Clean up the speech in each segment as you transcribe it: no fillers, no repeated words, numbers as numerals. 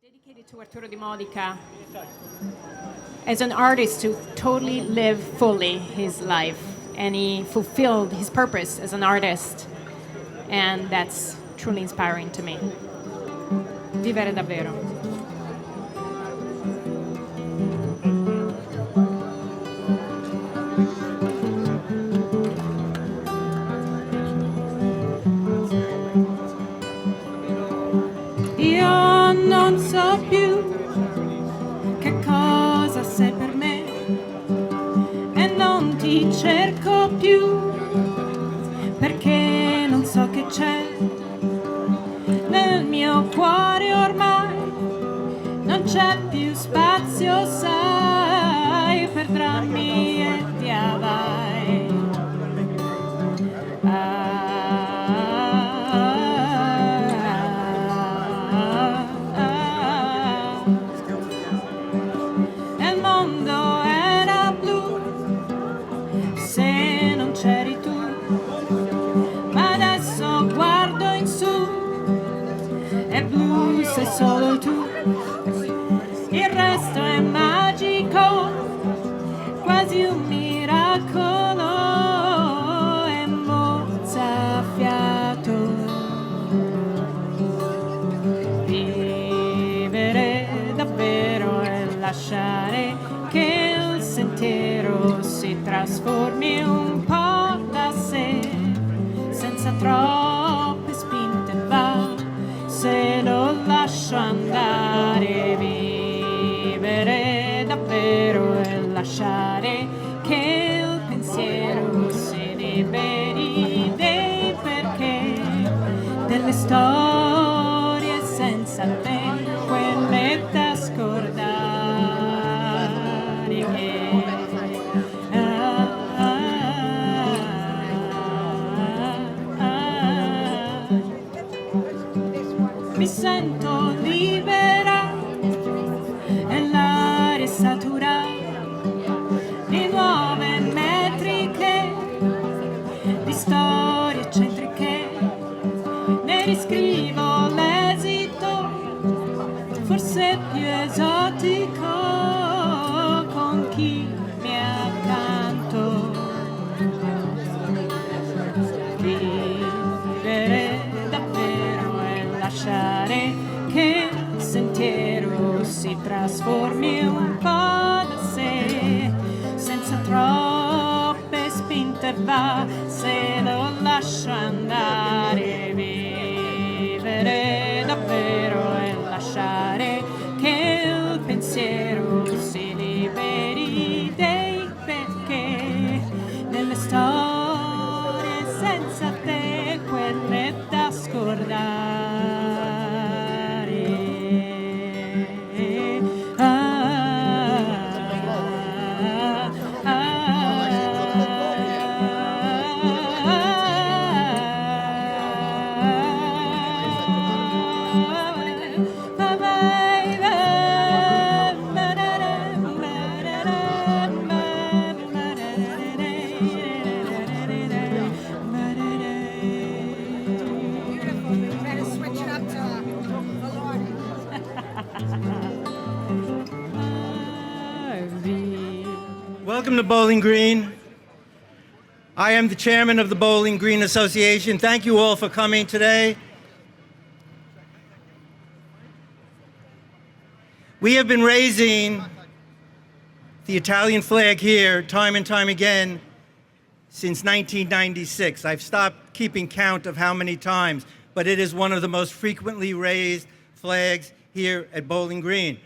Dedicated to Arturo DIMODICA as an artist who totally lived fully his life and he fulfilled his purpose as an artist, and that's truly inspiring to me. Vivere davvero. Io non so più che cosa sei per me e non ti cerco più perché non so che c'è nel mio cuore ormai, non c'è più spazio, sai, per drammi e diavai. E il mondo era blu se non c'eri tu, ma adesso guardo in su, è blu se solo tu, il resto è magico, quasi un miracolo, è mozzafiato. Vivere davvero e lasciare che il sentiero si trasformi un po' da sé, senza troppe spinte va, se lo lascio andare. Vivere davvero e lasciare che il pensiero si liberi dei perché delle storie senza te, quelle da scordare. Mi sento libera e l'aria è saturata di nuove metriche, di storie eccentriche, ne riscrivo l'esito, forse più esotico, con chi mi è accanto. Vivere davvero e lasciare che il sentiero si trasformi un po' da sé, senza troppe spinte va, se lo lascio andare. Vivere davvero e lasciare che il pensiero si liberi dei perché delle storie senza te, quelle da scordare. Welcome to Bowling Green. I am the chairman of the Bowling Green Association. Thank you all for coming today. We have been raising the Italian flag here time and time again since 1996. I've stopped keeping count of how many times, but it is one of the most frequently raised flags here at Bowling Green.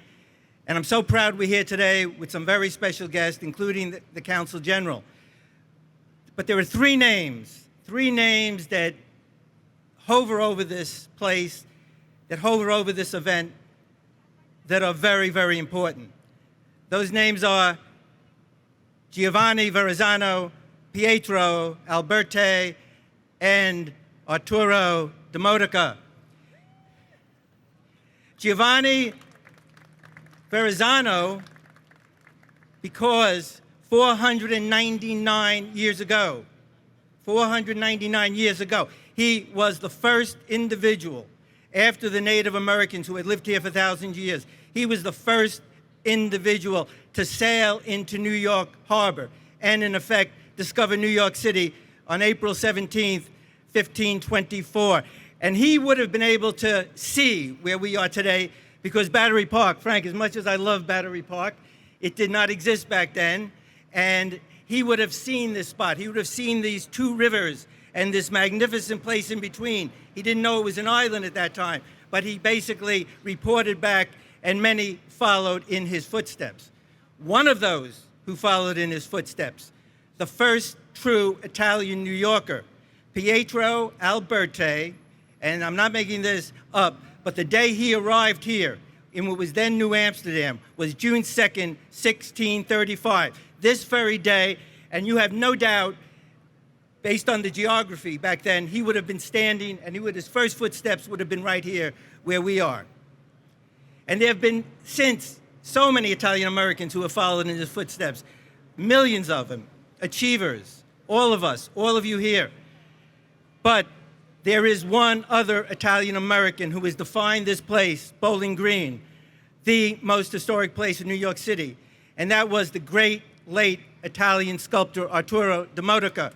And I'm so proud we're here today with some very special guests, including the Consul General. But there are three names that hover over this place, that hover over this event, that are very, very important. Those names are Giovanni Verrazzano, Pietro Alberti, and Arturo DIMODICA. Giovanni Verrazzano, because 499 years ago, he was the first individual after the Native Americans who had lived here for thousands of years. He was the first individual to sail into New York Harbor and, in effect, discover New York City on April 17th, 1524. And he would have been able to see where we are today because Battery Park, Frank, as much as I love Battery Park, it did not exist back then. And he would have seen this spot. He would have seen these two rivers and this magnificent place in between. He didn't know it was an island at that time, but he basically reported back, and many followed in his footsteps. One of those who followed in his footsteps, the first true Italian New Yorker, Pietro Alberti, and I'm not making this up, but the day he arrived here in what was then New Amsterdam was June 2nd, 1635. This very day, and you have no doubt, based on the geography back then, he would have been standing, and his first footsteps would have been right here where we are. And there have been since so many Italian Americans who have followed in his footsteps, millions of them, achievers, all of us, all of you here. But there is one other Italian American who has defined this place, Bowling Green, the most historic place in New York City, and that was the great late Italian sculptor Arturo DIMODICA.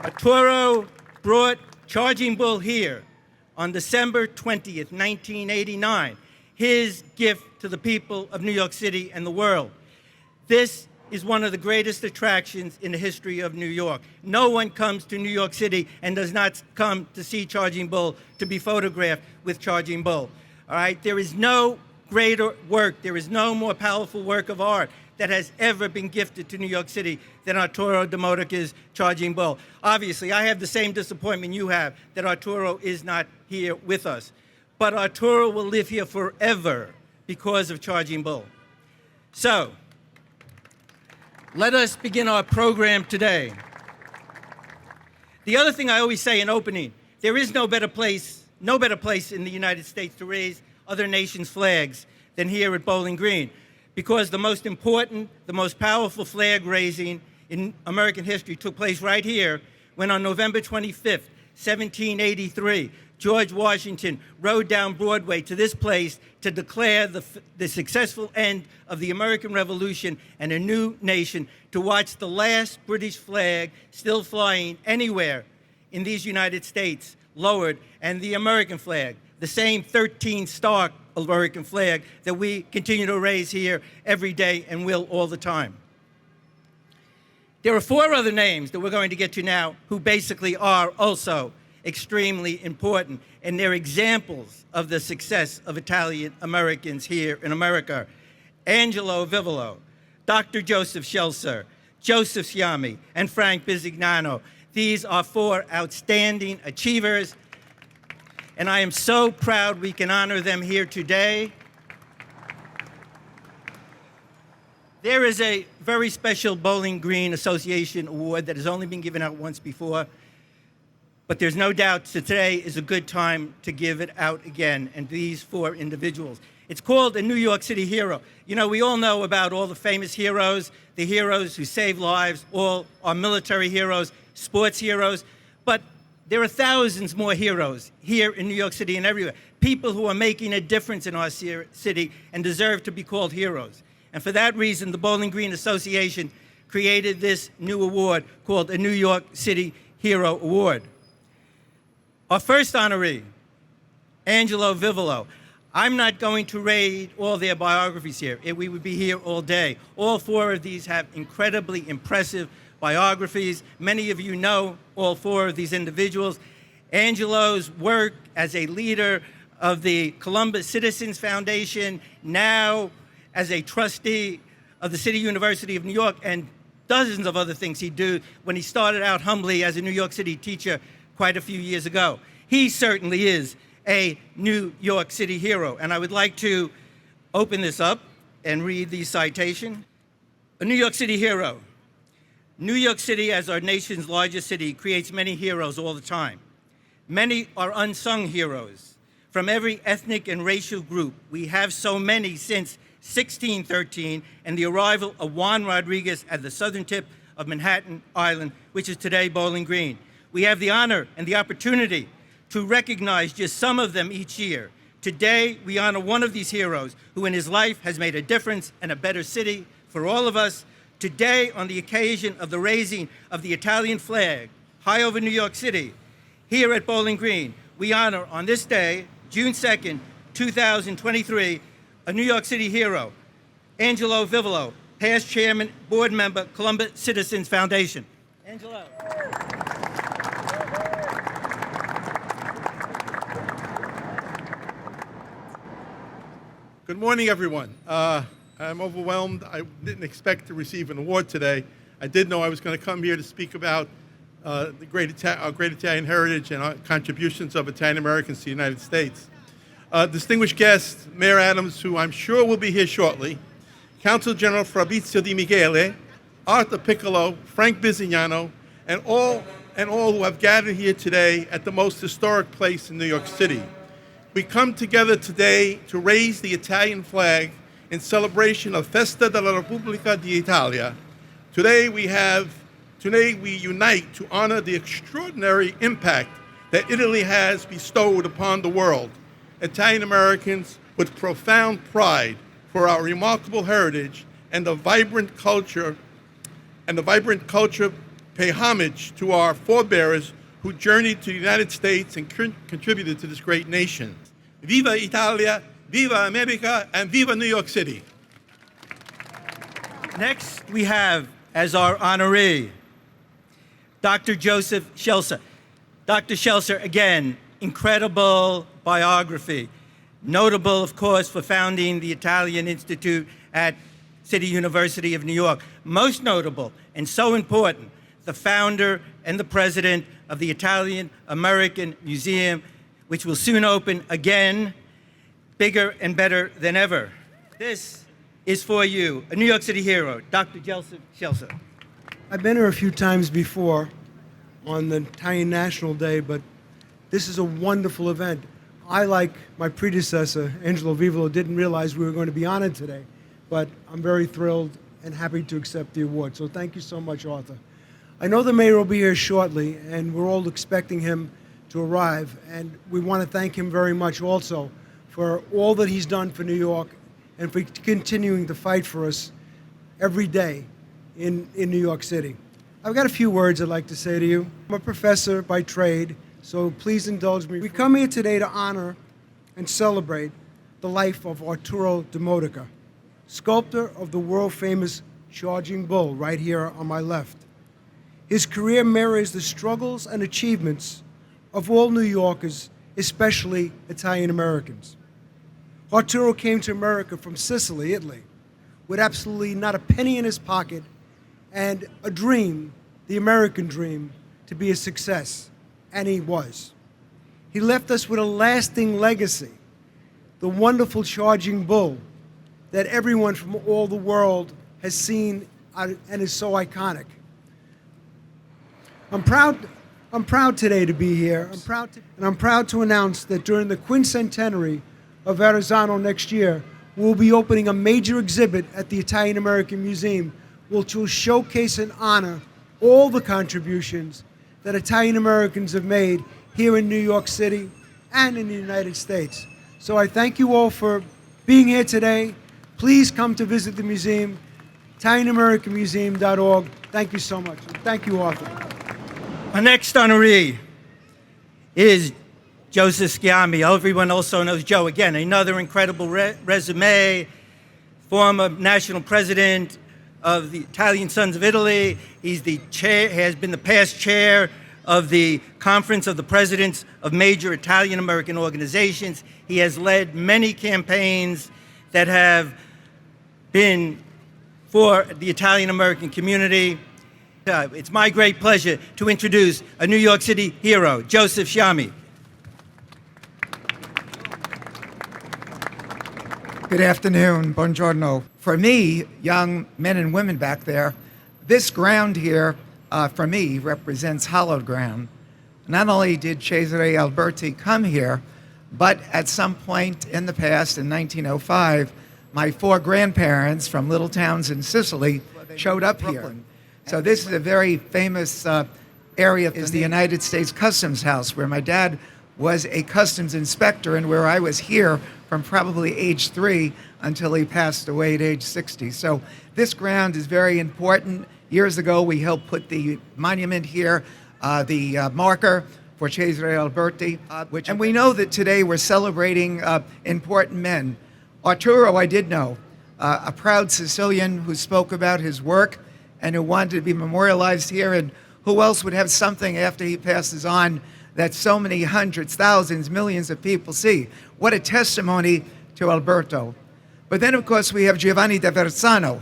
Arturo brought Charging Bull here on December 20th, 1989, his gift to the people of New York City and the world. This is one of the greatest attractions in the history of New York. No one comes to New York City and does not come to see Charging Bull, to be photographed with Charging Bull. All right? There is no greater work, there is no more powerful work of art that has ever been gifted to New York City than Arturo DIMODICA's Charging Bull. Obviously, I have the same disappointment you have that Arturo is not here with us. But Arturo will live here forever because of Charging Bull. So, let us begin our program today. The other thing I always say in opening, there is no better place in the United States to raise other nations' flags than here at Bowling Green, because the most important, the most powerful flag raising in American history took place right here when on November 25th, 1783, George Washington rode down Broadway to this place to declare the successful end of the American Revolution and a new nation, to watch the last British flag still flying anywhere in these United States lowered, and the American flag, the same 13-star American flag that we continue to raise here every day and will all the time. There are four other names that we're going to get to now who basically are also extremely important, and they're examples of the success of Italian Americans here in America. Angelo Vivolo, Dr. Joseph Schelser, Joseph Sciammi, and Frank Bisignano. These are four outstanding achievers, and I am so proud we can honor them here today. There is a very special Bowling Green Association award that has only been given out once before, but there's no doubt that today is a good time to give it out again, and these four individuals. It's called a New York City Hero. You know, we all know about all the famous heroes, the heroes who save lives, all our military heroes, sports heroes, but there are thousands more heroes here in New York City and everywhere, people who are making a difference in our city and deserve to be called heroes. And for that reason, the Bowling Green Association created this new award called a New York City Hero Award. Our first honoree, Angelo Vivolo. I'm not going to read all their biographies here. We would be here all day. All four of these have incredibly impressive biographies. Many of you know all four of these individuals. Angelo's work as a leader of the Columbus Citizens Foundation, now as a trustee of the City University of New York, and dozens of other things he did when he started out humbly as a New York City teacher quite a few years ago. He certainly is a New York City hero, and I would like to open this up and read the citation. A New York City hero. New York City, as our nation's largest city, creates many heroes all the time. Many are unsung heroes. From every ethnic and racial group, we have so many since 1613 and the arrival of Juan Rodriguez at the southern tip of Manhattan Island, which is today Bowling Green. We have the honor and the opportunity to recognize just some of them each year. Today, we honor one of these heroes who in his life has made a difference and a better city for all of us. Today, on the occasion of the raising of the Italian flag high over New York City, here at Bowling Green, we honor on this day, June 2nd, 2023, a New York City hero, Angelo Vivolo, past chairman, board member, Columbus Citizens Foundation. Angelo. Good morning, everyone. I'm overwhelmed. I didn't expect to receive an award today. I did know I was going to come here to speak about our great Italian heritage and our contributions of Italian Americans to the United States. Distinguished guests, Mayor Adams, who I'm sure will be here shortly, Consul General Fabrizio Di Michele, Arthur Piccolo, Frank Bisignano, and all who have gathered here today at the most historic place in New York City. We come together today to raise the Italian flag in celebration of Festa della Repubblica d'Italia. Today we unite to honor the extraordinary impact that Italy has bestowed upon the world. Italian Americans with profound pride for our remarkable heritage and the vibrant culture pay homage to our forebears who journeyed to the United States and contributed to this great nation. Viva Italia, Viva America, and Viva New York City. Next, we have as our honoree, Dr. Joseph Schelser. Dr. Schelser, again, incredible biography. Notable, of course, for founding the Italian Institute at City University of New York. Most notable, and so important, the founder and the president of the Italian American Museum, which will soon open again, bigger and better than ever. This is for you, a New York City hero, Dr. Joseph Schelser. I've been here a few times before on the Italian National Day, but this is a wonderful event. I, like my predecessor, Angelo Vivolo, didn't realize we were going to be honored today, but I'm very thrilled and happy to accept the award. So thank you so much, Arthur. I know the mayor will be here shortly, and we're all expecting him to arrive, and we want to thank him very much also for all that he's done for New York and for continuing to fight for us every day in New York City. I've got a few words I'd like to say to you. I'm a professor by trade, so please indulge me. We come here today to honor and celebrate the life of Arturo DIMODICA, sculptor of the world-famous Charging Bull, right here on my left. His career mirrors the struggles and achievements of all New Yorkers, especially Italian Americans. Arturo came to America from Sicily, Italy, with absolutely not a penny in his pocket and a dream, the American dream, to be a success, and he was. He left us with a lasting legacy, the wonderful Charging Bull that everyone from all the world has seen and is so iconic. I'm proud today to be here. I'm proud to announce that during the quincentenary of Verrazzano next year, we'll be opening a major exhibit at the Italian American Museum, which will showcase and honor all the contributions that Italian Americans have made here in New York City and in the United States. So I thank you all for being here today. Please come to visit the museum, ItalianAmericanMuseum.org. Thank you so much. Thank you, Arthur. Our next honoree is Joseph Sciammi. Everyone also knows Joe. Again, another incredible resume, former national president of the Italian Sons of Italy. He's the chair, has been the past chair of the Conference of the Presidents of Major Italian American Organizations. He has led many campaigns that have been for the Italian American community. It's my great pleasure to introduce a New York City hero, Joseph Sciammi. Good afternoon, buongiorno. For me, young men and women back there, this ground here, for me, represents hallowed ground. Not only did Cesare Alberti come here, but at some point in the past, in 1905, my four grandparents from little towns in Sicily showed up here. So this is a very famous area is the United States Customs House, where my dad was a customs inspector and where I was here from probably age 3 until he passed away at age 60. So this ground is very important. Years ago, we helped put the monument here, the marker for Cesare Alberti, and we know that today we're celebrating important men. Arturo, I did know, a proud Sicilian who spoke about his work and who wanted to be memorialized here, and who else would have something after he passes on that so many hundreds, thousands, millions of people see. What a testimony to Alberto. But then, of course, we have Giovanni da Verrazzano.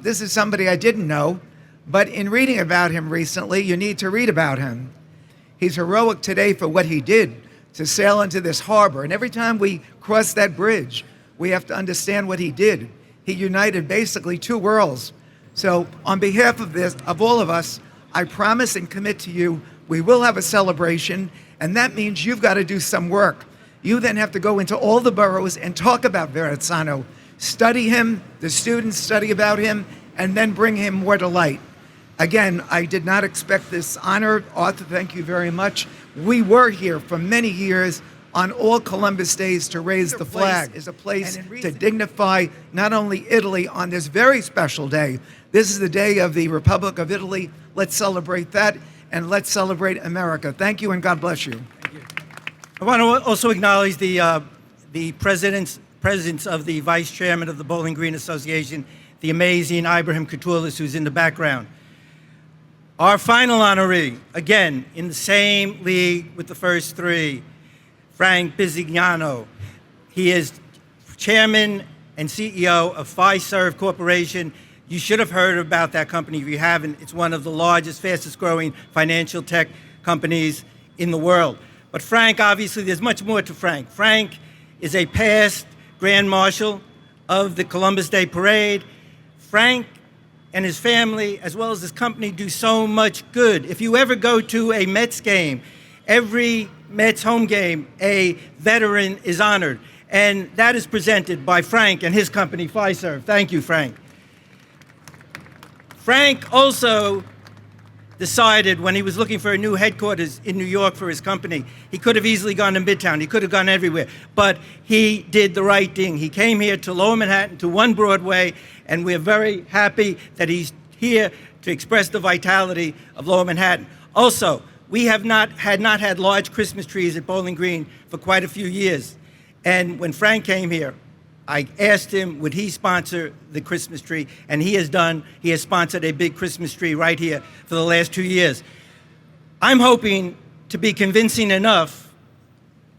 This is somebody I didn't know, but in reading about him recently, you need to read about him. He's heroic today for what he did to sail into this harbor. And every time we cross that bridge, we have to understand what he did. He united basically two worlds. So on behalf of this, of all of us, I promise and commit to you, we will have a celebration, and that means you've got to do some work. You then have to go into all the boroughs and talk about Verrazzano, study him, the students study about him, and then bring him more to light. Again, I did not expect this honor. Arthur, thank you very much. We were here for many years on all Columbus Days to raise the flag. Is a place to dignify not only Italy on this very special day. This is the day of the Republic of Italy. Let's celebrate that, and let's celebrate America. Thank you, and God bless you. Thank you. I want to also acknowledge the presence of the Vice Chairman of the Bowling Green Association, the amazing Ibrahim Katulis, who's in the background. Our final honoree, again, in the same league with the first three, Frank Bisignano. He is chairman and CEO of Fiserv Corporation. You should have heard about that company. If you haven't, it's one of the largest, fastest growing financial tech companies in the world. But Frank, obviously, there's much more to Frank. Frank is a past Grand Marshal of the Columbus Day Parade. Frank and his family, as well as his company, do so much good. If you ever go to a Mets game, every Mets home game, a veteran is honored. And that is presented by Frank and his company, Fiserv. Thank you, Frank. Frank also decided when he was looking for a new headquarters in New York for his company, he could have easily gone to Midtown. He could have gone everywhere. But he did the right thing. He came here to Lower Manhattan, to 1 Broadway, and we're very happy that he's here to express the vitality of Lower Manhattan. Also, we have not had large Christmas trees at Bowling Green for quite a few years. And when Frank came here, I asked him, would he sponsor the Christmas tree? And he has sponsored a big Christmas tree right here for the last 2 years. I'm hoping to be convincing enough,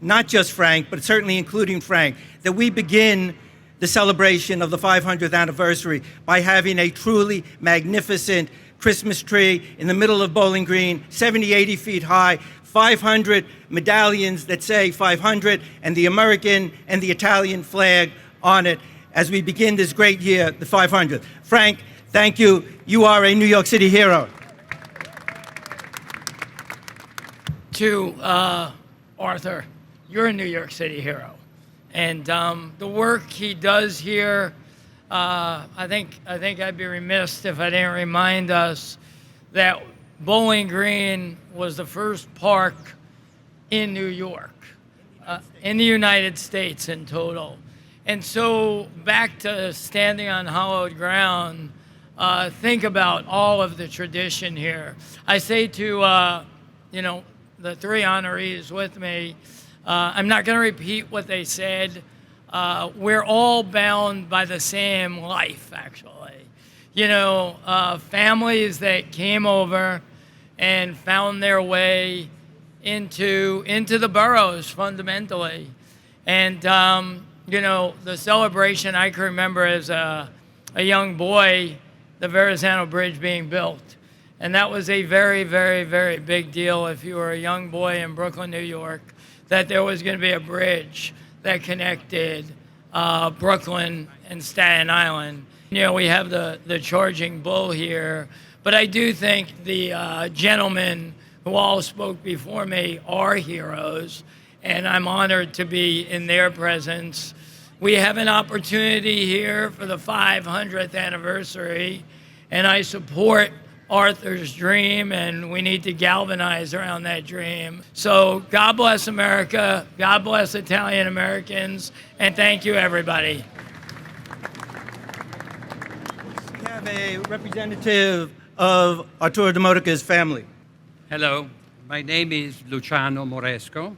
not just Frank, but certainly including Frank, that we begin the celebration of the 500th anniversary by having a truly magnificent Christmas tree in the middle of Bowling Green, 70, 80 feet high, 500 medallions that say 500, and the American and the Italian flag on it as we begin this great year, the 500th. Frank, thank you. You are a New York City hero. To Arthur, you're a New York City hero. And the work he does here, I think I'd be remiss if I didn't remind us that Bowling Green was the first park in New York, in the United States in total. And so back to standing on hallowed ground, think about all of the tradition here. I say to, the 3 honorees with me, I'm not going to repeat what they said. We're all bound by the same life, actually. Families that came over and found their way into the boroughs fundamentally. And, the celebration I can remember as a young boy, the Verrazzano Bridge being built. And that was a very, very, very big deal if you were a young boy in Brooklyn, New York, that there was going to be a bridge that connected Brooklyn and Staten Island. We have the charging bull here, but I do think the gentlemen who all spoke before me are heroes, and I'm honored to be in their presence. We have an opportunity here for the 500th anniversary, and I support Arthur's dream, and we need to galvanize around that dream. So God bless America, God bless Italian Americans, and thank you, everybody. We have a representative of Arturo DIMODICA's family. Hello, my name is Luciano Moresco.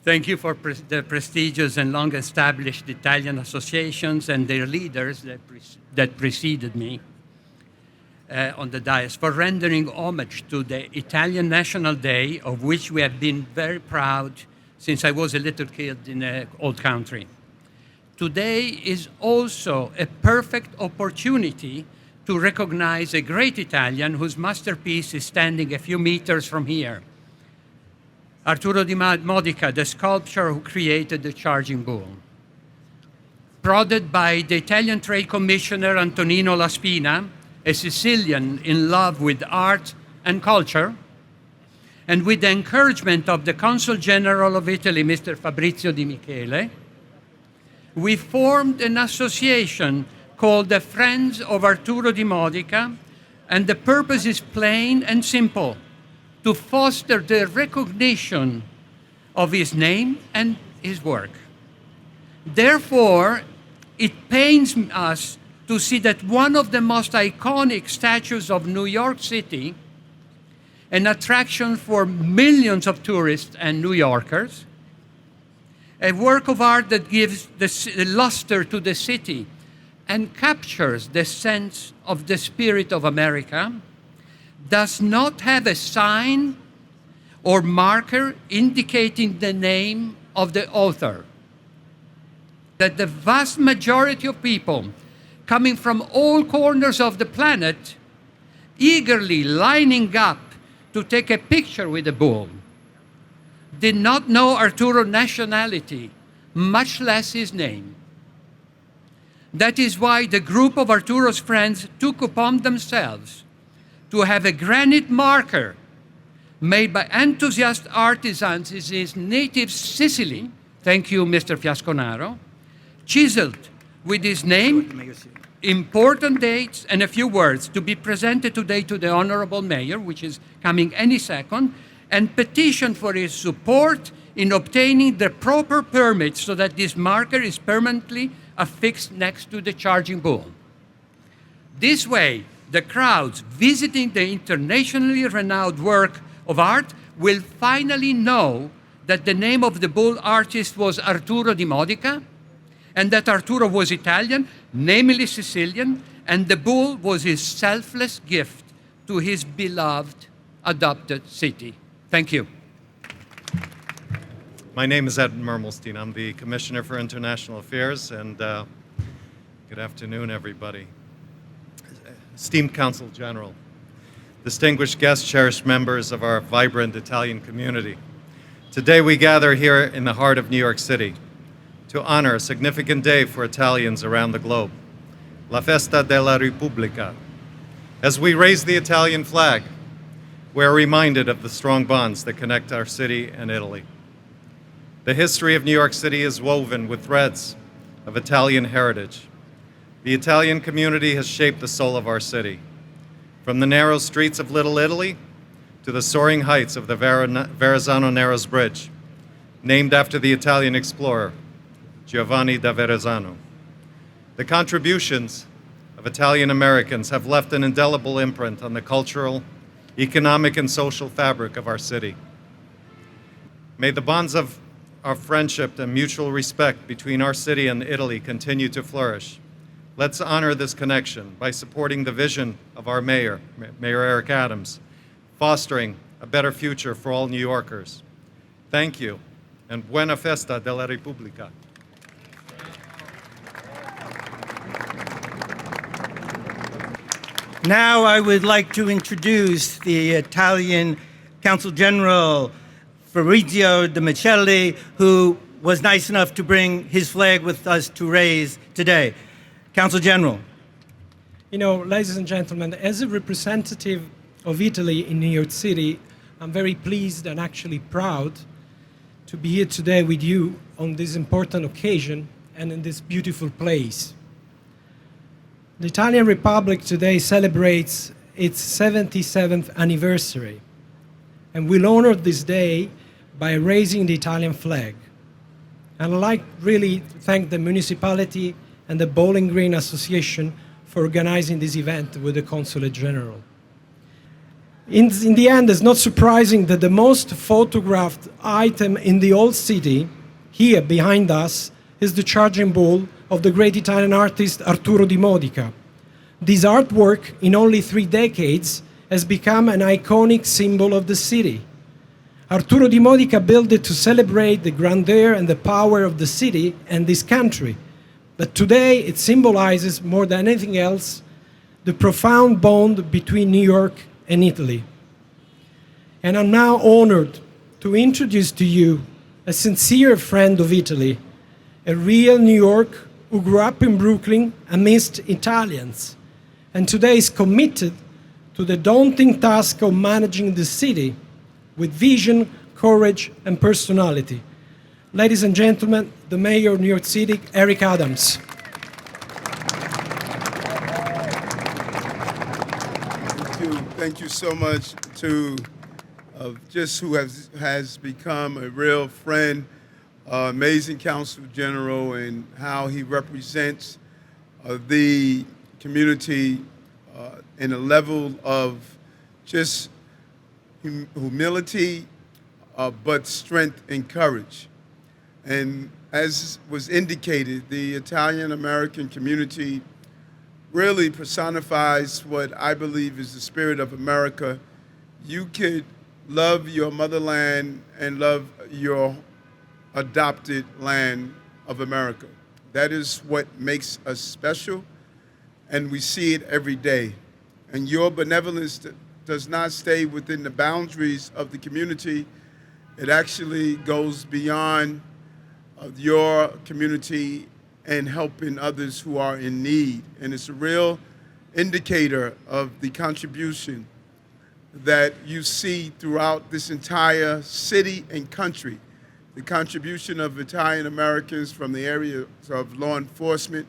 Thank you for the prestigious and long-established Italian associations and their leaders that preceded me on the dais for rendering homage to the Italian National Day, of which we have been very proud since I was a little kid in the old country. Today is also a perfect opportunity to recognize a great Italian whose masterpiece is standing a few meters from here. Arturo DIMODICA, the sculptor who created the charging bull. Prodded by the Italian Trade Commissioner Antonino Laspina, a Sicilian in love with art and culture, and with the encouragement of the Consul General of Italy, Mr. Fabrizio Di Michele, we formed an association called the Friends of Arturo DIMODICA, and the purpose is plain and simple: to foster the recognition of his name and his work. Therefore, it pains us to see that one of the most iconic statues of New York City, an attraction for millions of tourists and New Yorkers, a work of art that gives the luster to the city and captures the sense of the spirit of America, does not have a sign or marker indicating the name of the author. That the vast majority of people coming from all corners of the planet, eagerly lining up to take a picture with the bull, did not know Arturo's nationality, much less his name. That is why the group of Arturo's friends took upon themselves to have a granite marker made by enthusiast artisans in his native Sicily, thank you, Mr. Fiasconaro, chiseled with his name, important dates, and a few words to be presented today to the Honorable Mayor, which is coming any second, and petition for his support in obtaining the proper permit so that this marker is permanently affixed next to the charging bull. This way, the crowds visiting the internationally renowned work of art will finally know that the name of the bull artist was Arturo DIMODICA, and that Arturo was Italian, namely Sicilian, and the bull was his selfless gift to his beloved adopted city. Thank you. My name is Ed Mermelstein. I'm the Commissioner for International Affairs, and good afternoon, everybody. Esteemed Consul General, distinguished guests, cherished members of our vibrant Italian community. Today we gather here in the heart of New York City to honor a significant day for Italians around the globe, La Festa della Repubblica. As we raise the Italian flag, we're reminded of the strong bonds that connect our city and Italy. The history of New York City is woven with threads of Italian heritage. The Italian community has shaped the soul of our city, from the narrow streets of Little Italy to the soaring heights of the Verrazzano Narrows Bridge, named after the Italian explorer, Giovanni da Verrazzano. The contributions of Italian Americans have left an indelible imprint on the cultural, economic, and social fabric of our city. May the bonds of our friendship and mutual respect between our city and Italy continue to flourish. Let's honor this connection by supporting the vision of our mayor, Mayor Eric Adams, fostering a better future for all New Yorkers. Thank you, and buona festa della Repubblica. Now I would like to introduce the Italian Consul General, Fabrizio Di Michele, who was nice enough to bring his flag with us to raise today. Consul General. You know, ladies and gentlemen, as a representative of Italy in New York City, I'm very pleased and actually proud to be here today with you on this important occasion and in this beautiful place. The Italian Republic today celebrates its 77th anniversary. And we'll honor this day by raising the Italian flag. And I'd like really to thank the municipality and the Bowling Green Association for organizing this event with the Consulate General. In the end, it's not surprising that the most photographed item in the old city, here behind us, is the charging bull of the great Italian artist Arturo DIMODICA. This artwork, in only 3 decades, has become an iconic symbol of the city. Arturo DIMODICA built it to celebrate the grandeur and the power of the city and this country. But today it symbolizes more than anything else the profound bond between New York and Italy. And I'm now honored to introduce to you a sincere friend of Italy, a real New York who grew up in Brooklyn amidst Italians, and today is committed to the daunting task of managing the city with vision, courage, and personality. Ladies and gentlemen, the Mayor of New York City, Eric Adams. Thank you so much to just who has become a real friend, amazing Council General, and how he represents the community in a level of just humility, but strength and courage. And as was indicated, the Italian-American community really personifies what I believe is the spirit of America. You could love your motherland and love your adopted land of America. That is what makes us special, and we see it every day. And your benevolence does not stay within the boundaries of the community. It actually goes beyond your community and helping others who are in need. And it's a real indicator of the contribution that you see throughout this entire city and country. The contribution of Italian Americans from the areas of law enforcement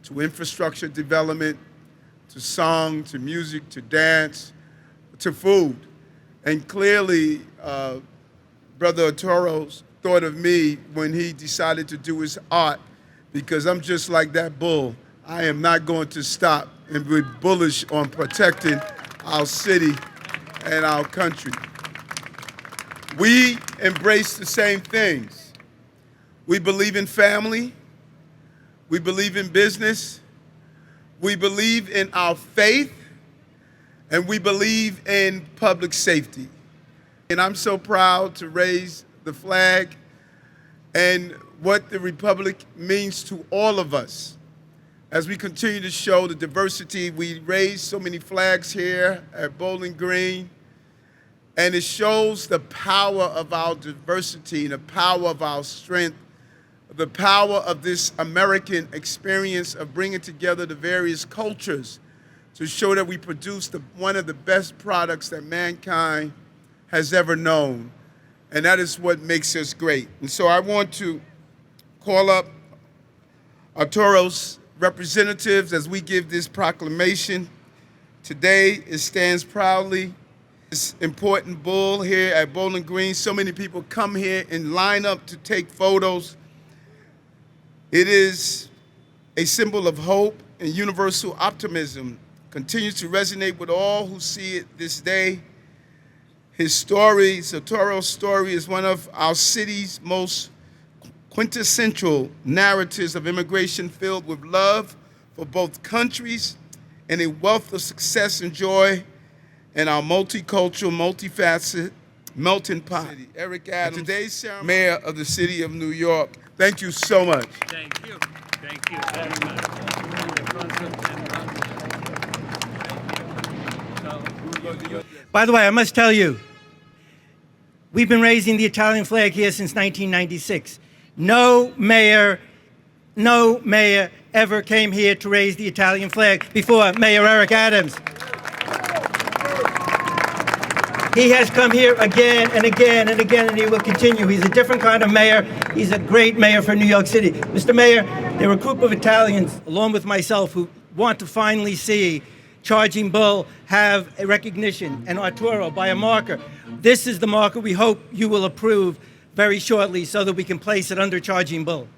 to infrastructure development, to song, to music, to dance, to food. And clearly, Brother Arturo thought of me when he decided to do his art, because I'm just like that bull. I am not going to stop and be bullish on protecting our city and our country. We embrace the same things. We believe in family. We believe in business. We believe in our faith. And we believe in public safety. And I'm so proud to raise the flag and what the Republic means to all of us. As we continue to show the diversity, we raise so many flags here at Bowling Green, and it shows the power of our diversity, the power of our strength, the power of this American experience of bringing together the various cultures to show that we produce one of the best products that mankind has ever known. And that is what makes us great. And so I want to call up Arturo's representatives as we give this proclamation. Today, it stands proudly. This important bull here at Bowling Green. So many people come here and line up to take photos. It is a symbol of hope and universal optimism. Continues to resonate with all who see it this day. His story, Arturo's story, is one of our city's most quintessential narratives of immigration filled with love for both countries and a wealth of success and joy in our multicultural, multifaceted, melting pot. Eric Adams, today's ceremony, Mayor of the City of New York. Thank you so much. Thank you. Thank you very much. By the way, I must tell you, we've been raising the Italian flag here since 1996. No mayor ever came here to raise the Italian flag before Mayor Eric Adams. He has come here again and again and again, and he will continue. He's a different kind of mayor. He's a great mayor for New York City. Mr. Mayor, there are a group of Italians, along with myself, who want to finally see Charging Bull have a recognition, and Arturo by a marker. This is the marker we hope you will approve very shortly so that we can place it under Charging Bull.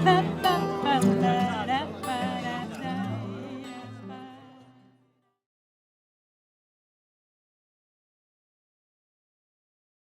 Bye.